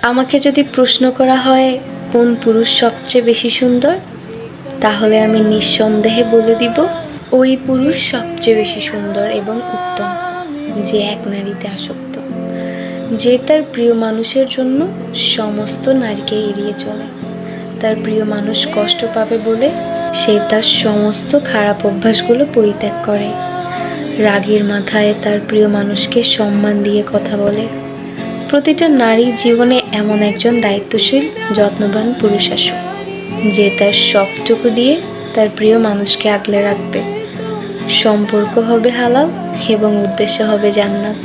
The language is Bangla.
আমাকে যদি প্রশ্ন করা হয় কোন পুরুষ সবচেয়ে বেশি সুন্দর, তাহলে আমি নিঃসন্দেহে বলে দিব ওই পুরুষ সবচেয়ে বেশি সুন্দর এবং উত্তম, যে এক নারীতে আসক্ত, যে তার প্রিয় মানুষের জন্য সমস্ত নারীকে এড়িয়ে চলে। তার প্রিয় মানুষ কষ্ট পাবে বলে সে তার সমস্ত খারাপ অভ্যাসগুলো পরিত্যাগ করে। রাগের মাথায় তার প্রিয় মানুষকে সম্মান দিয়ে কথা বলে। প্রতিটা নারীর জীবনে এমন একজন দায়িত্বশীল, যত্নবান পুরুষ আসুক, যে তার সবটুকু দিয়ে তার প্রিয় মানুষকে আগলে রাখবে। সম্পর্ক হবে হালাল এবং উদ্দেশ্য হবে জান্নাত।